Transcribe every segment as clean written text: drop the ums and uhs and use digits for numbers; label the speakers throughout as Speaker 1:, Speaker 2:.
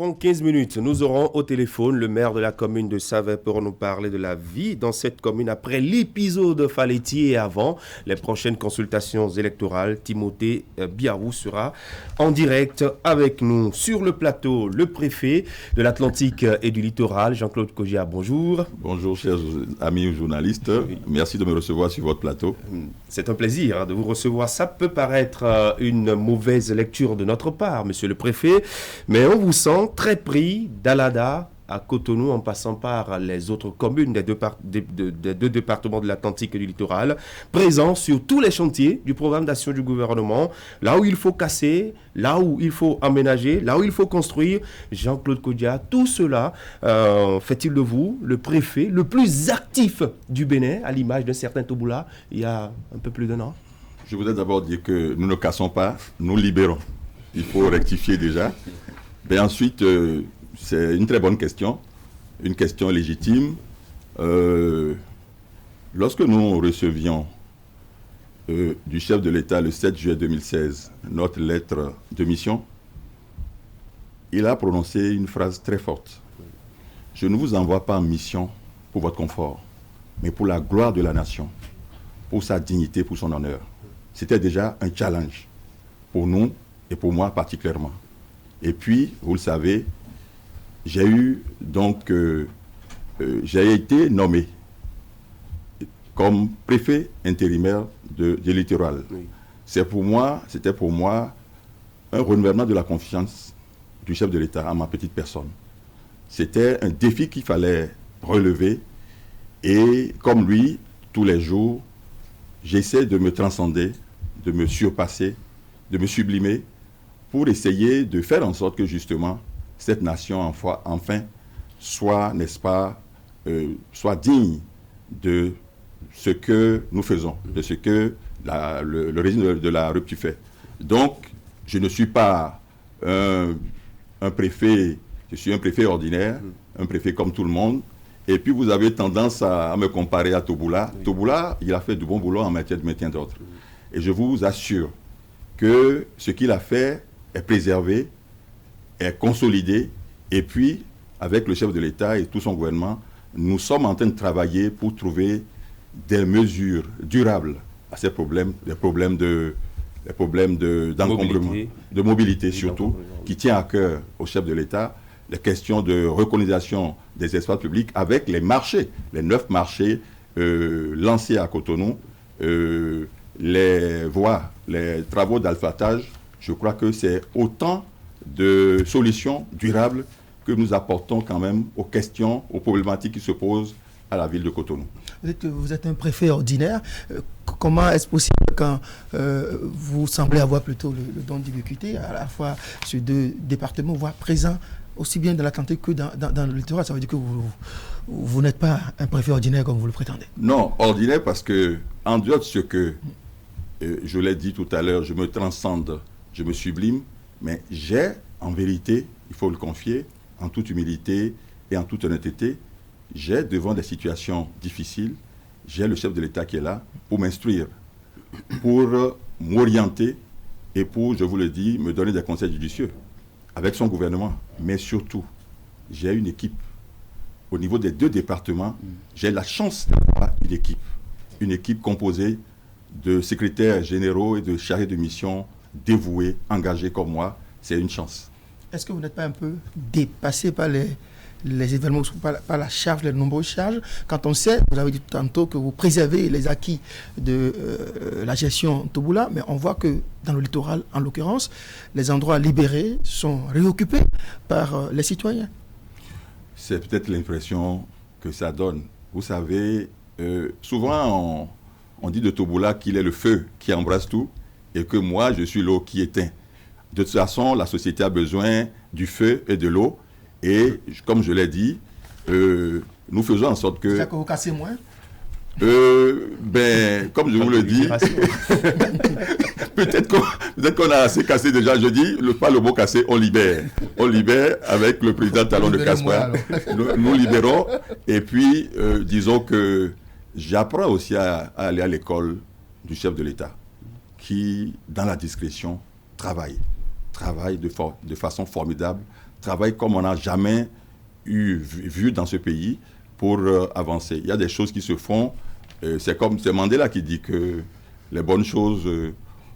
Speaker 1: Environ 15 minutes, nous aurons au téléphone le maire de la commune de Savin pour nous parler de la vie dans cette commune après l'épisode Faletti et avant les prochaines consultations électorales. Timothée Biarou sera en direct avec nous sur le plateau. Le préfet de l'Atlantique et du Littoral, Jean-Claude Kogia, bonjour.
Speaker 2: Bonjour chers amis journalistes, merci de me recevoir sur votre plateau.
Speaker 1: C'est un plaisir de vous recevoir. Ça peut paraître une mauvaise lecture de notre part, monsieur le préfet, mais on vous sent très pris d'Alada à Cotonou en passant par les autres communes des deux départements de l'Atlantique et du Littoral, présents sur tous les chantiers du programme d'action du gouvernement, là où il faut casser, là où il faut aménager, là où il faut construire. Jean-Claude Kodia, tout cela fait-il de vous le préfet le plus actif du Bénin, à l'image d'un certain Toboula, il y a un peu plus d'un an?
Speaker 2: Je voudrais d'abord dire que nous ne cassons pas, nous libérons. Il faut rectifier déjà. Mais ensuite, c'est une très bonne question, une question légitime. Lorsque nous recevions du chef de l'État le 7 juillet 2016 notre lettre de mission, il a prononcé une phrase très forte. Je ne vous envoie pas en mission pour votre confort, mais pour la gloire de la nation, pour sa dignité, pour son honneur. C'était déjà un challenge pour nous et pour moi particulièrement. Et puis, vous le savez, j'ai été nommé comme préfet intérimaire du littoral. Oui. C'était pour moi un renouvellement de la confiance du chef de l'État à ma petite personne. C'était un défi qu'il fallait relever et comme lui, tous les jours, j'essaie de me transcender, de me surpasser, de me sublimer pour essayer de faire en sorte que justement cette nation enfin soit, n'est-ce pas, soit digne de ce que nous faisons, de ce que le régime de la rupture fait. Donc, je ne suis pas un préfet, je suis un préfet ordinaire, un préfet comme tout le monde. Et puis, vous avez tendance à me comparer à Toboula. Oui. Toboula, il a fait du bon boulot en matière de maintien d'ordre. Oui. Et je vous assure que ce qu'il a fait est préservé, est consolidé. Et puis, avec le chef de l'État et tout son gouvernement, nous sommes en train de travailler pour trouver des mesures durables à ces problèmes, des problèmes d'encombrement, de mobilité surtout, qui tient à cœur au chef de l'État. Les questions de recolonisation des espaces publics avec les marchés, les 9 marchés lancés à Cotonou, les voies, les travaux d'alphatage. Je crois que c'est autant de solutions durables que nous apportons quand même aux questions, aux problématiques qui se posent à la ville de Cotonou.
Speaker 3: Vous êtes un préfet ordinaire. Comment est-ce possible quand vous semblez avoir plutôt le don d'ubiquité, à la fois sur 2 départements, voire présents aussi bien dans l'Atlantique que dans le littoral? Ça veut dire que vous n'êtes pas un préfet ordinaire comme vous le prétendez?
Speaker 2: Non, ordinaire parce que, en dehors de ce que je l'ai dit tout à l'heure, je me transcende, je me sublime, mais j'ai, en vérité, il faut le confier, en toute humilité et en toute honnêteté, j'ai devant des situations difficiles, j'ai le chef de l'État qui est là pour m'instruire, pour m'orienter et pour, je vous le dis, me donner des conseils judicieux avec son gouvernement. Mais surtout, j'ai une équipe. Au niveau des 2 départements, j'ai la chance d'avoir une équipe composée de secrétaires généraux et de chargés de mission dévoués, engagés comme moi. C'est une chance.
Speaker 3: Est-ce que vous n'êtes pas un peu dépassé par les événements, par la charge, les nombreuses charges, quand on sait, vous avez dit tantôt que vous préservez les acquis de la gestion Toboula, mais on voit que dans le littoral, en l'occurrence, les endroits libérés sont réoccupés par les citoyens?
Speaker 2: C'est peut-être l'impression que ça donne. Vous savez, souvent on dit de Toboula qu'il est le feu qui embrasse tout et que moi, je suis l'eau qui éteint. De toute façon, la société a besoin du feu et de l'eau. Et comme je l'ai dit, nous faisons en sorte que...
Speaker 3: C'est-à-dire que vous cassez moins?
Speaker 2: Comme je vous le dis, peut-être qu'on a assez cassé déjà. Je dis, pas le mot cassé, on libère. On libère avec le président Talon de Caspar. Nous libérons. Et puis, disons que j'apprends aussi à aller à l'école du chef de l'État, qui, dans la discrétion, travaille de façon formidable travaille comme on n'a jamais vu dans ce pays pour avancer. Il y a des choses qui se font. C'est Mandela qui dit que les bonnes choses,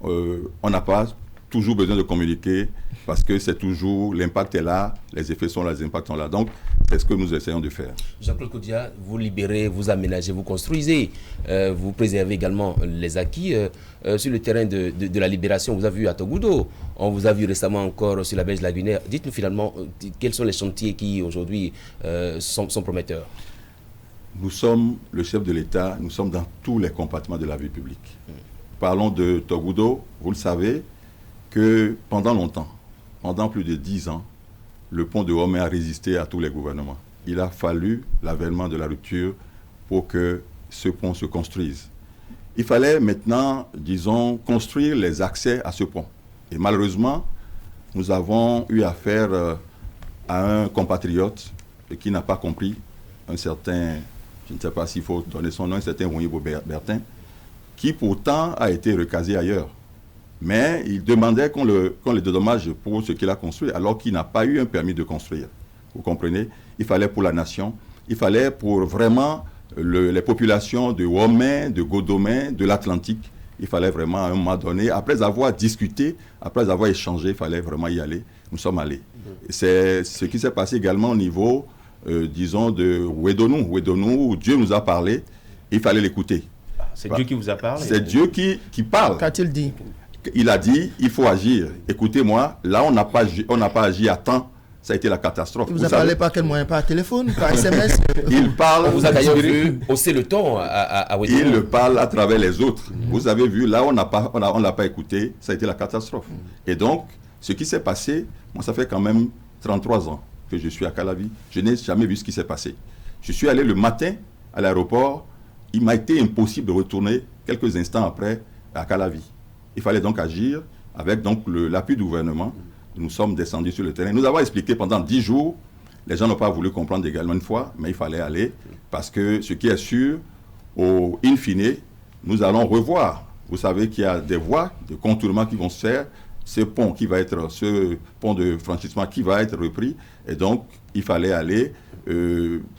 Speaker 2: on n'a pas toujours besoin de communiquer parce que c'est toujours, l'impact est là, les effets sont là, les impacts sont là. Donc, c'est ce que nous essayons de faire.
Speaker 4: Jean-Claude Koudia, vous libérez, vous aménagez, vous construisez, vous préservez également les acquis. Sur le terrain de la libération, vous avez vu à Togoudo, on vous a vu récemment encore sur la Belge lagunaire. Dites-nous finalement, quels sont les chantiers qui aujourd'hui sont prometteurs?
Speaker 2: Nous sommes le chef de l'État, nous sommes dans tous les compartiments de la vie publique. Parlons de Togoudo, vous le savez, que pendant longtemps, pendant plus de 10 ans, le pont de Homé a résisté à tous les gouvernements. Il a fallu l'avènement de la rupture pour que ce pont se construise. Il fallait maintenant, disons, construire les accès à ce pont. Et malheureusement, nous avons eu affaire à un compatriote qui n'a pas compris, un certain, je ne sais pas s'il faut donner son nom, un certain Wonyibo Bertin, qui pourtant a été recasé ailleurs. Mais il demandait qu'on le dédommage pour ce qu'il a construit, alors qu'il n'a pas eu un permis de construire. Vous comprenez? Il fallait pour la nation, il fallait pour vraiment les populations de Womé, de Godomé, de l'Atlantique. Il fallait vraiment à un moment donné, après avoir discuté, après avoir échangé, il fallait vraiment y aller. Nous sommes allés. C'est ce qui s'est passé également au niveau, disons, de Ouédonou, où Dieu nous a parlé, il fallait l'écouter.
Speaker 1: C'est Dieu qui vous a parlé?
Speaker 2: C'est Dieu qui parle.
Speaker 3: Qu'a-t-il dit?
Speaker 2: Il a dit, il faut agir. Écoutez-moi, là, on n'a pas agi à temps. Ça a été la catastrophe.
Speaker 3: Il vous a parlé par quel moyen? Par téléphone? Par SMS?
Speaker 2: Il parle...
Speaker 4: On vous a d'ailleurs vu hausser le ton à Ouédonou.
Speaker 2: Il le parle à travers les autres. Vous avez vu, là, on ne l'a pas écouté. Ça a été la catastrophe. Et donc, ce qui s'est passé, moi, ça fait quand même 33 ans que je suis à Calavi. Je n'ai jamais vu ce qui s'est passé. Je suis allé le matin à l'aéroport. Il m'a été impossible de retourner quelques instants après à Calavi. Il fallait donc agir avec l'appui du gouvernement. Nous sommes descendus sur le terrain. Nous avons expliqué pendant 10 jours. Les gens n'ont pas voulu comprendre également une fois, mais il fallait aller parce que ce qui est sûr, in fine, nous allons revoir. Vous savez qu'il y a des voies de contournement qui vont se faire. Ce pont de franchissement qui va être repris. Et donc, il fallait aller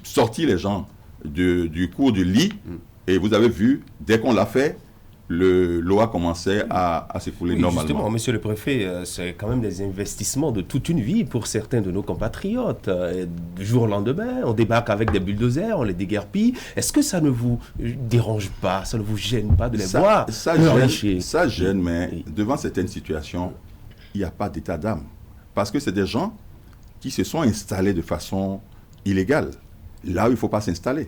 Speaker 2: sortir les gens du cours du lit. Et vous avez vu, dès qu'on l'a fait, l'eau a commencé à s'écouler normalement.
Speaker 1: Justement, monsieur le préfet, c'est quand même des investissements de toute une vie pour certains de nos compatriotes. Du jour au lendemain, on débarque avec des bulldozers, on les déguerpit. Est-ce que ça ne vous dérange pas, ça ne vous gêne pas de les voir?
Speaker 2: Ça gêne, mais devant certaines situations, il n'y a pas d'état d'âme. Parce que c'est des gens qui se sont installés de façon illégale. Là où il ne faut pas s'installer.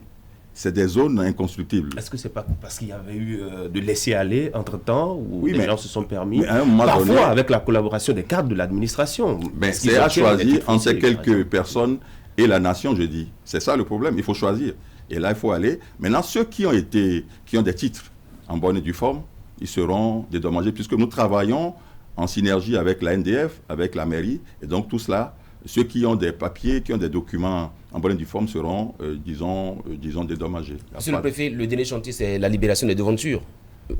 Speaker 2: C'est des zones inconstructibles.
Speaker 1: Est-ce que c'est pas parce qu'il y avait eu de laisser-aller entre-temps, où les gens se sont permis,
Speaker 2: parfois
Speaker 1: donné, avec la collaboration des cadres de l'administration?
Speaker 2: C'est à choisir entre ces quelques personnes et la nation, je dis. C'est ça le problème, il faut choisir. Et là, il faut aller. Maintenant, ceux qui ont des titres en bonne et due forme, ils seront dédommagés, puisque nous travaillons en synergie avec la NDF, avec la mairie, et donc tout cela, ceux qui ont des papiers, qui ont des documents en bonne et due forme seront, disons, dédommagés.
Speaker 4: Monsieur le préfet, le dernier chantier, c'est la libération des devantures.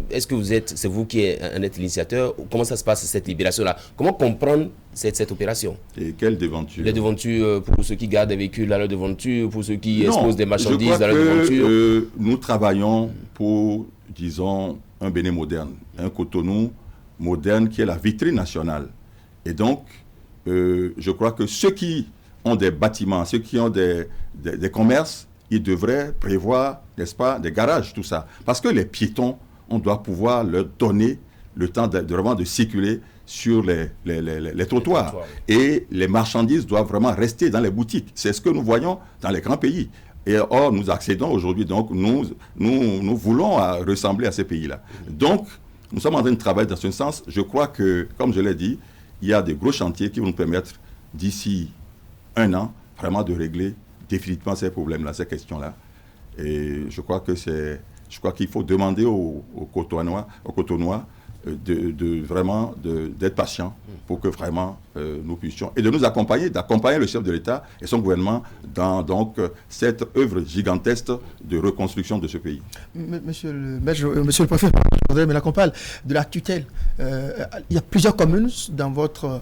Speaker 4: Est-ce que c'est vous qui êtes l'initiateur? Comment ça se passe, cette libération-là? Comment comprendre cette opération?
Speaker 2: Et quelles devantures?
Speaker 4: Les devantures pour ceux qui gardent des véhicules à leur devanture, pour ceux qui exposent des marchandises à leur devanture.
Speaker 2: Nous travaillons pour, disons, un Bénin moderne, un Cotonou moderne qui est la vitrine nationale. Et donc, je crois que ceux qui ont des bâtiments, ceux qui ont des commerces, ils devraient prévoir, n'est-ce pas, des garages, tout ça. Parce que les piétons, on doit pouvoir leur donner le temps vraiment de circuler sur les trottoirs. Et les marchandises doivent vraiment rester dans les boutiques. C'est ce que nous voyons dans les grands pays. Et or, nous accédons aujourd'hui, donc nous voulons ressembler à ces pays-là. Donc, nous sommes en train de travailler dans ce sens. Je crois que, comme je l'ai dit, il y a des gros chantiers qui vont nous permettre, d'ici 1 an, vraiment de régler définitivement ces problèmes-là, ces questions-là. Et je crois qu'il faut demander aux Cotonois d'être patients pour que vraiment nous puissions, et de nous accompagner, d'accompagner le chef de l'État et son gouvernement dans cette œuvre gigantesque de reconstruction de ce pays.
Speaker 3: Monsieur le préfet, mais là qu'on parle de la tutelle. Il y a plusieurs communes dans votre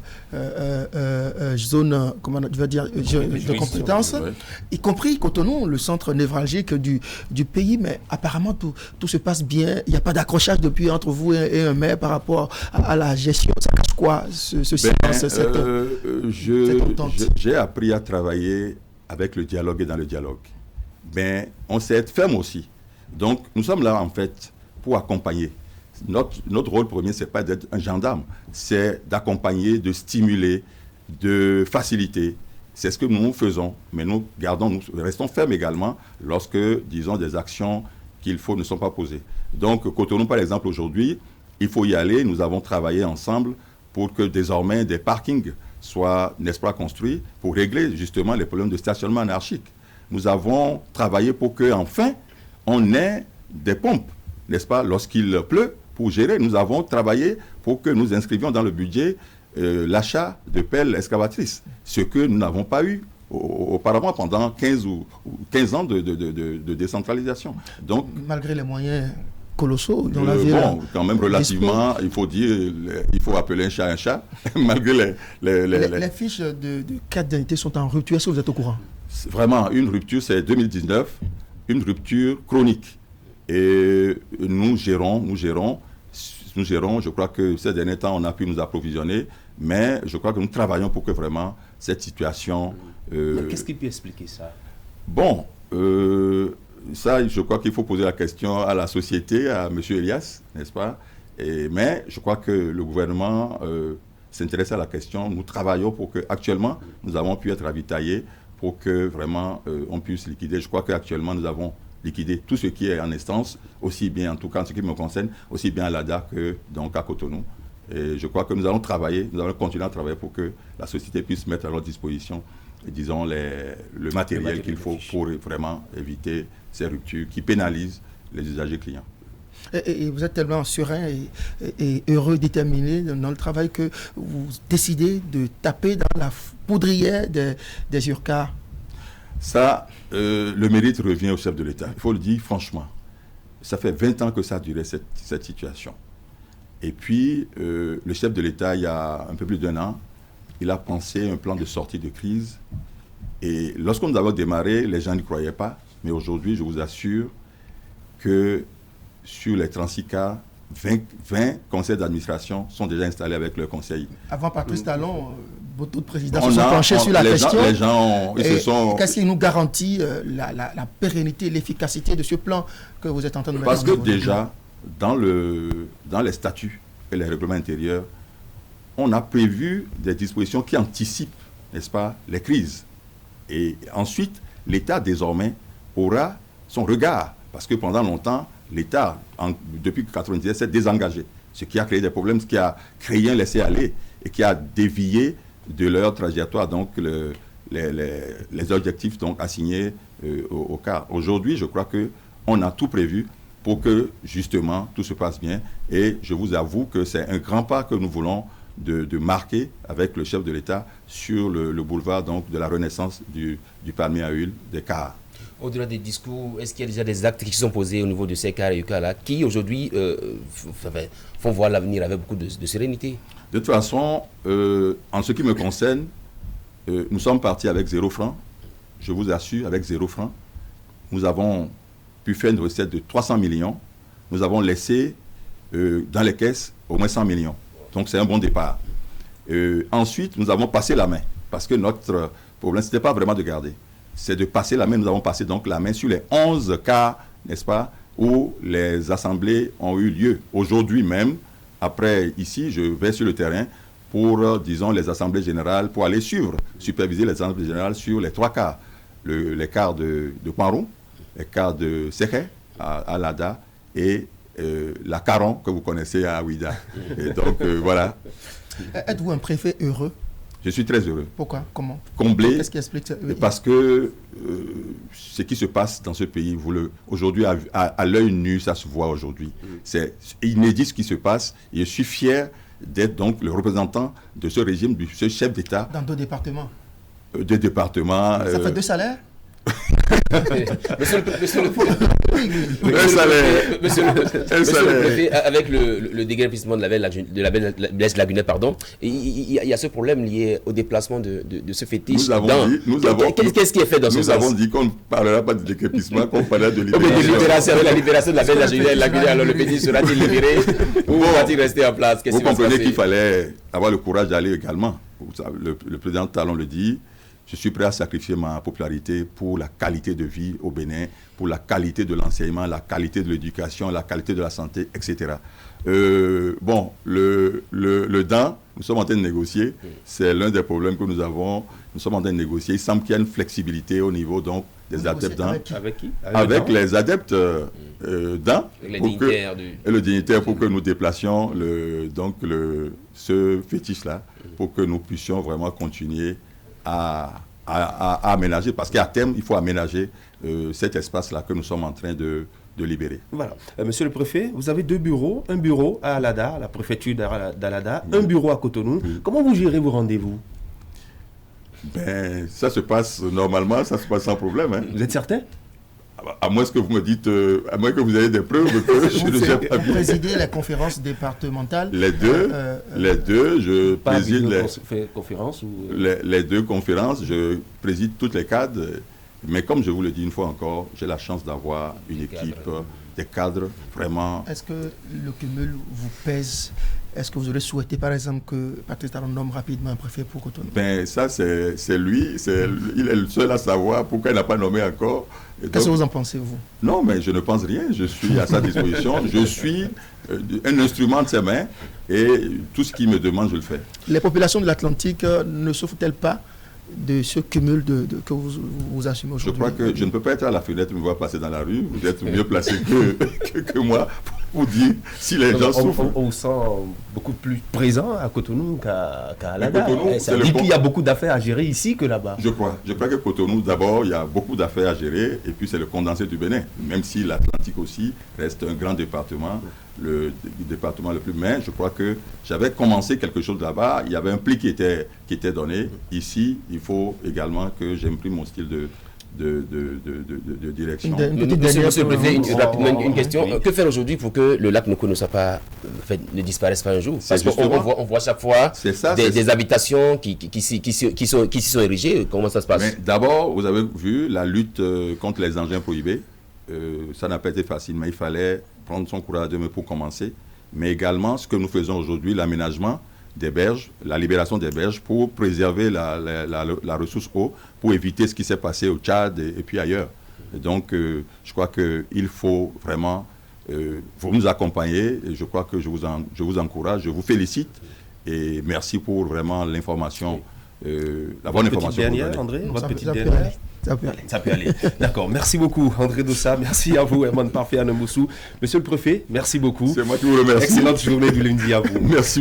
Speaker 3: zone, comment je vais dire, de compétence, y compris Cotonou, le centre névralgique du pays, mais apparemment tout se passe bien. Il n'y a pas d'accrochage depuis entre vous et un maire par rapport à la gestion. Ça cache quoi, ce silence, cette entente?
Speaker 2: J'ai appris à travailler avec le dialogue et dans le dialogue. Mais on sait être ferme aussi. Donc, nous sommes là, en fait, pour accompagner. Notre rôle premier, ce n'est pas d'être un gendarme, c'est d'accompagner, de stimuler, de faciliter. C'est ce que nous faisons, mais nous restons fermes également lorsque, disons, des actions qu'il faut ne sont pas posées. Donc, Cotonou, par exemple, aujourd'hui, il faut y aller. Nous avons travaillé ensemble pour que désormais des parkings soient, n'est-ce pas, construits pour régler justement les problèmes de stationnement anarchique. Nous avons travaillé pour qu'enfin, on ait des pompes, n'est-ce pas, lorsqu'il pleut, pour gérer. Nous avons travaillé pour que nous inscrivions dans le budget l'achat de pelles excavatrices, ce que nous n'avons pas eu auparavant pendant 15 ans de décentralisation. Donc,
Speaker 3: malgré les moyens colossaux dans la ville.
Speaker 2: Bon, quand même relativement, il faut dire, il faut appeler un chat, malgré
Speaker 3: les fiches de carte d'identité sont en rupture. Est-ce que vous êtes au courant?
Speaker 2: Vraiment, une rupture, c'est 2019, une rupture chronique. Et nous gérons. Je crois que ces derniers temps, on a pu nous approvisionner, mais je crois que nous travaillons pour que vraiment cette situation...
Speaker 1: Mais qu'est-ce qui peut expliquer ça?
Speaker 2: Bon, ça, je crois qu'il faut poser la question à la société, à M. Elias, n'est-ce pas? Mais je crois que le gouvernement s'intéresse à la question. Nous travaillons pour que, actuellement, nous avons pu être ravitaillés pour que vraiment on puisse liquider. Je crois qu'actuellement, nous avons liquidé tout ce qui est en instance, aussi bien, en tout cas, en ce qui me concerne, aussi bien à l'ADA que donc à Cotonou. Et je crois que nous allons continuer à travailler pour que la société puisse mettre à leur disposition, disons, le matériel qu'il faut pour vraiment éviter ces ruptures qui pénalisent les usagers clients.
Speaker 3: Et vous êtes tellement serein et heureux, déterminé dans le travail que vous décidez de taper dans la poudrière des URCA.
Speaker 2: Ça, le mérite revient au chef de l'État. Il faut le dire franchement. Ça fait 20 ans que ça a duré cette situation. Et puis, le chef de l'État, il y a un peu plus d'1 an, il a pensé un plan de sortie de crise. Et lorsque nous avons démarré, les gens n'y croyaient pas. Mais aujourd'hui, je vous assure que sur les 36 cas, 20 conseils d'administration sont déjà installés avec leur conseil.
Speaker 3: Avant Patrice Talon, beaucoup de présidents se sont penchés sur la question.
Speaker 2: Les gens, ils se sont...
Speaker 3: Qu'est-ce qui nous garantit la pérennité, l'efficacité de ce plan que vous êtes en train de mettre en œuvre?
Speaker 2: Parce que déjà, dans les statuts et les règlements intérieurs, on a prévu des dispositions qui anticipent, n'est-ce pas, les crises. Et ensuite, l'État, désormais, aura son regard. Parce que pendant longtemps, l'État, depuis 1997, s'est désengagé. Ce qui a créé des problèmes, ce qui a créé un laisser-aller et qui a dévié de leur trajectoire, donc les objectifs donc, assignés au cas. Aujourd'hui, je crois qu'on a tout prévu pour que, justement, tout se passe bien. Et je vous avoue que c'est un grand pas que nous voulons de marquer avec le chef de l'État sur le boulevard donc, de la renaissance du palmier à huile des cars.
Speaker 4: Au-delà des discours, est-ce qu'il y a déjà des actes qui sont posés au niveau de ces cars et UCA-là qui aujourd'hui font voir l'avenir avec beaucoup de sérénité?
Speaker 2: De toute façon, en ce qui me concerne, nous sommes partis avec 0 francs. Je vous assure, avec 0 francs. Nous avons pu faire une recette de 300 millions. Nous avons laissé dans les caisses au moins 100 millions. Donc c'est un bon départ. Ensuite, nous avons passé la main. Parce que notre problème, ce n'était pas vraiment de garder. C'est de passer la main. Nous avons passé donc la main sur les 11 cas, n'est-ce pas, où les assemblées ont eu lieu. Aujourd'hui même, après ici, je vais sur le terrain pour, disons, les assemblées générales, pour aller superviser les assemblées générales sur les 3 cas. Les cas de Panrou, les cas de Sekhé, à Lada, et la Caron, que vous connaissez à Ouida. Et donc, voilà.
Speaker 3: Êtes-vous un préfet heureux?
Speaker 2: Je suis très heureux.
Speaker 3: Pourquoi? Comment?
Speaker 2: Comblé.
Speaker 3: Qu'est-ce qui explique ça?
Speaker 2: Parce que ce qui se passe dans ce pays, aujourd'hui, à l'œil nu, ça se voit aujourd'hui. C'est inédit ce qui se passe. Et je suis fier d'être donc le représentant de ce régime, de ce chef d'État.
Speaker 3: Dans 2 départements?
Speaker 2: 2 départements.
Speaker 3: Ça fait 2 salaires?
Speaker 4: Monsieur le préfet, avec le déguerpissement de la Blaise Lagunet, pardon, il y a ce problème lié au déplacement de ce fétiche. Qu'est-ce qui est fait dans ce sens?
Speaker 2: Nous avons dit qu'on ne parlera pas de déguerpissement, qu'on parlera de libération.
Speaker 4: Avec la libération de la Blaise Lagunet, alors le fétiche sera-t-il libéré ou va-t-il rester en place?
Speaker 2: Vous comprenez qu'il fallait avoir le courage d'aller également. Le président Talon le dit. Je suis prêt à sacrifier ma popularité pour la qualité de vie au Bénin, pour la qualité de l'enseignement, la qualité de l'éducation, la qualité de la santé, etc. Le DAN, nous sommes en train de négocier. C'est l'un des problèmes que nous avons. Nous sommes en train de négocier. Il semble qu'il y a une flexibilité au niveau donc, des adeptes DAN.
Speaker 1: Avec qui?
Speaker 2: Avec les adeptes DAN.
Speaker 4: Et
Speaker 2: le dignitaire pour que nous déplacions ce fétiche-là, pour que nous puissions vraiment continuer à aménager, parce qu'à terme, il faut aménager cet espace-là que nous sommes en train de libérer.
Speaker 1: Voilà. Monsieur le préfet, vous avez 2 bureaux, un bureau à Alada, la préfecture d'Alada, un bureau à Cotonou. Comment vous gérez vos rendez-vous?
Speaker 2: Ben, ça se passe normalement, ça se passe sans problème. Hein.
Speaker 1: Vous êtes certain?
Speaker 2: À moins que vous me dites, à moins que vous ayez des preuves que je ne sais pas bien.
Speaker 3: Vous présidez la conférence départementale.
Speaker 2: Les deux, je préside les 2 conférences, je préside toutes les cadres. Mais comme je vous le dis une fois encore, j'ai la chance d'avoir une équipe, des cadres vraiment...
Speaker 3: Est-ce que le cumul vous pèse? Est-ce que vous aurez souhaité, par exemple, que Patrice Talon nomme rapidement un préfet pour Cotonou?
Speaker 2: Ben, ça, c'est lui. Il est le seul à savoir pourquoi il n'a pas nommé encore.
Speaker 3: Qu'est-ce que vous en pensez, vous?
Speaker 2: Non, mais je ne pense rien. Je suis à sa disposition. Je suis un instrument de ses mains et tout ce qu'il me demande, je le fais.
Speaker 3: Les populations de l'Atlantique ne souffrent-elles pas de ce cumul que vous assumez aujourd'hui?
Speaker 2: Je crois que je ne peux pas être à la fenêtre et me voir passer dans la rue. Vous êtes mieux placé que moi pour dire si les gens souffrent.
Speaker 1: On vous sent beaucoup plus présent à Cotonou qu'à Alada.
Speaker 2: Ça
Speaker 1: dit qu'il y a beaucoup d'affaires à gérer ici que là-bas.
Speaker 2: Je crois que Cotonou, d'abord, il y a beaucoup d'affaires à gérer et puis c'est le condensé du Bénin. Même si l'Atlantique aussi reste un grand département, le département le plus... Mais je crois que j'avais commencé quelque chose là-bas. Il y avait un pli qui était donné. Ici, il faut également que j'imprime mon style de direction.
Speaker 4: Monsieur le préfet, rapidement une question. Oui. Que faire aujourd'hui pour que le lac Noko ne disparaisse pas un jour? Parce qu'on voit chaque fois des habitations qui s'y sont érigées. Comment ça se passe?
Speaker 2: D'abord, vous avez vu la lutte contre les engins prohibés. Ça n'a pas été facile, mais il fallait prendre son courage à deux mains pour commencer. Mais également, ce que nous faisons aujourd'hui, l'aménagement des berges, la libération des berges pour préserver la ressource eau, pour éviter ce qui s'est passé au Tchad et puis ailleurs. Et donc, je crois qu'il faut vraiment vous nous accompagner. Et je crois que je vous encourage, je vous félicite et merci pour vraiment l'information, la bonne information.
Speaker 1: Dernière, André, votre petite dernière. Ça peut aller. D'accord. Merci beaucoup, André Dossa. Merci à vous, Herman Parfait Anamboussou. Monsieur le préfet, merci beaucoup.
Speaker 2: C'est moi qui vous remercie.
Speaker 1: Excellente journée du lundi à vous.
Speaker 2: Merci.